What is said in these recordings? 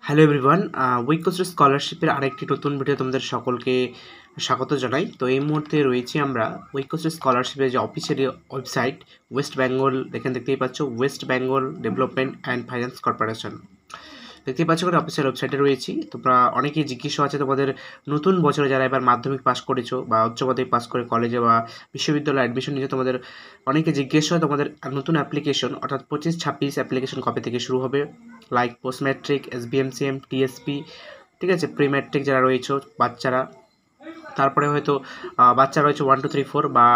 Hello everyone, উইকোস্ট স্কলারশিপের আরেকটি নতুন ভিডিও তোমাদের সকলকে স্বাগত জানাই। তো এই মুহূর্তে রয়েছি আমরা উইকোস্ট স্কলারশিপের যে অফিসিয়ালি ওয়েবসাইট ওয়েস্ট বেঙ্গল, এখানে দেখতেই পাচ্ছ West Bengal development and finance corporation. দেখতেই পাচ্ছ করে অফিসিয়াল ওয়েবসাইটে রয়েছি। তোমরা অনেকেই জিজ্ঞাসা আছে তোমাদের নতুন বছরে যারা এবার মাধ্যমিক পাস করেছো বা উচ্চ মাধ্যমিক পাস করে কলেজে বা বিশ্ববিদ্যালয়ে অ্যাডমিশন নিয়েছো, তোমাদের অনেকে জিজ্ঞাসা হয় তোমাদের নতুন অ্যাপ্লিকেশন অর্থাৎ 25-26 অ্যাপ্লিকেশন কবে থেকে শুরু হবে, like post matric, SBMCM, TSP, ঠিক আছে, প্রি ম্যাট্রিক যারা রয়েছে বাচ্চারা, তারপরে হয়তো বাচ্চা রয়েছে 1, 2, 3, 4 বা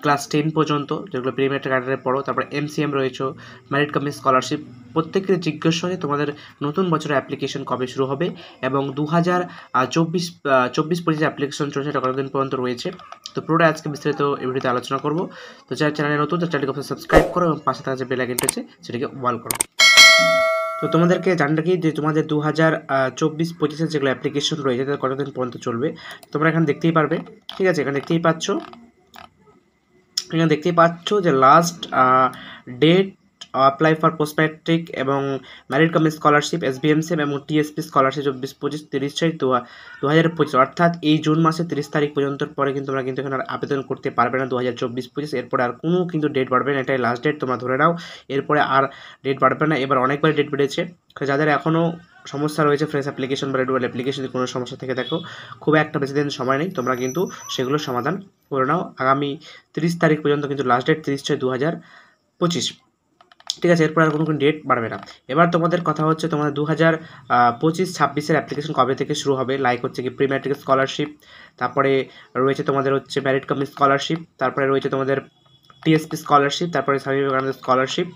ক্লাস 10 পর্যন্ত, যেগুলো প্রি ম্যাট্রিক আন্ডারে পড়ো, তারপরে MCM রয়েছে, মেরিট কাম স্কলারশিপ। প্রত্যেকের জিজ্ঞাসা হয় তোমাদের নতুন বছরের অ্যাপ্লিকেশন কবে শুরু হবে এবং 2024-25 অ্যাপ্লিকেশন চলছে, এটা কতদিন পর্যন্ত রয়েছে। তো পুরোটা আজকে বিস্তারিত এই ভিডিওতে আলোচনা করবো। তো যারা চ্যানেলে নতুন তার চ্যানেলকে সাবস্ক্রাইব করো এবং পাশে থাকা যে বেল আইকনটি আছে সেটাকে অল করো। তো তোমাদেরকে জানি রাখি যে তোমাদের 2024-25 যেগুলো অ্যাপ্লিকেশন রয়েছে তাদের কতদিন পর্যন্ত চলবে তোমরা এখানে দেখতেই পারবে। ঠিক আছে, এখানে দেখতেই পাচ্ছ যে last date apply for post matric এবং মেরিট কাম স্কলারশিপ, SBMCM এবং TSP স্কলারশিপ 24-25-30-6-2025, অর্থাৎ এই জুন মাসের 30 তারিখ পর্যন্ত পরে কিন্তু তোমরা কিন্তু এখানে আবেদন করতে পারবে না 2024-25। এরপরে আর কোনো কিন্তু ডেট বাড়বে না, এটাই লাস্ট ডেট তোমরা ধরে নাও। এরপরে আর ডেট বাড়বে না। এবার অনেকবার ডেট বেড়েছে। যাদের এখনও সমস্যা রয়েছে ফ্রেশ অ্যাপ্লিকেশন বা রেনুয়াল অ্যাপ্লিকেশনে কোনো সমস্যা থেকে দেখো, খুব একটা বেশি দিন সময় নেই, তোমরা কিন্তু সেগুলোর সমাধান করে নাও। আগামী 30 তারিখ পর্যন্ত কিন্তু লাস্ট ডেট 30/6/2025। ঠিক আছে, এরপর আর কোনো ডেট বাড়বে না। এবার তোমাদের কথা হচ্ছে তোমাদের 2025-26 অ্যাপ্লিকেশন কবে থেকে শুরু হবে, লাইক হচ্ছে কি প্রি ম্যাট্রিক স্কলারশিপ, তারপরে রয়েছে তোমাদের হচ্ছে মেরিট কাম স্কলারশিপ, তারপরে রয়েছে তোমাদের TSP স্কলারশিপ, তারপরে স্বামী বিবেকানন্দ স্কলারশিপ।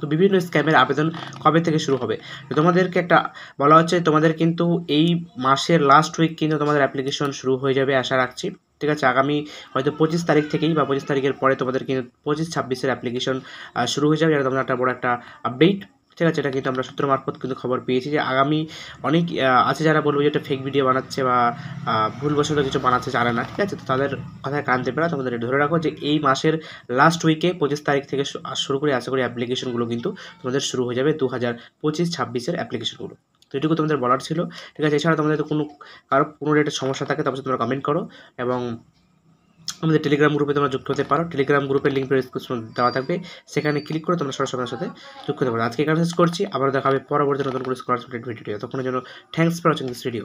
তো বিভিন্ন স্ক্যামের আবেদন কবে থেকে শুরু হবে, তো তোমাদেরকে একটা বলা হচ্ছে তোমাদের কিন্তু এই মাসের লাস্ট উইক কিন্তু তোমাদের অ্যাপ্লিকেশন শুরু হয়ে যাবে আশা রাখছি। ঠিক আছে, আগামী হয়তো 25 তারিখ থেকেই বা 25 তারিখের পরে তোমাদের কিন্তু 25-26 অ্যাপ্লিকেশন শুরু হয়ে যাবে। এটা তোমাদের একটা বড় একটা আপডেট। ঠিক আছে, এটা কিন্তু আমরা সূত্র মারফত কিন্তু খবর পেয়েছি যে আগামী অনেক আছে যারা বলবো যে এটা ফেক ভিডিও বানাচ্ছে বা ভুলবশত কিছু বানাচ্ছে জানে না। ঠিক আছে, তো তাদের কথায় কান দেবে না। তোমাদের ধরে রাখো যে এই মাসের লাস্ট উইকে 25 তারিখ থেকে শুরু করে আশা করি অ্যাপ্লিকেশনগুলো কিন্তু তোমাদের শুরু হয়ে যাবে 2025-26 অ্যাপ্লিকেশনগুলো। তো এটুকু তোমাদের বলার ছিল। ঠিক আছে, এছাড়া তোমাদের কারো কোনো রেটের সমস্যা থাকে তবে তোমরা কমেন্ট করো এবং আমাদের টেলিগ্রাম গ্রুপে তোমরা যুক্ত হতে পারো। টেলিগ্রাম গ্রুপের লিঙ্ক ডিসক্রিপশন দেওয়া থাকবে, সেখানে ক্লিক করে তোমরা সরাসরি আমার সাথে যুক্ত হতে পারো। আজকে এখানে শেষ করছি, আবার দেখা হবে পরবর্তী নতুন করে স্কলারশিপ ভিডিও। তখনের জন্য thanks for watching this video.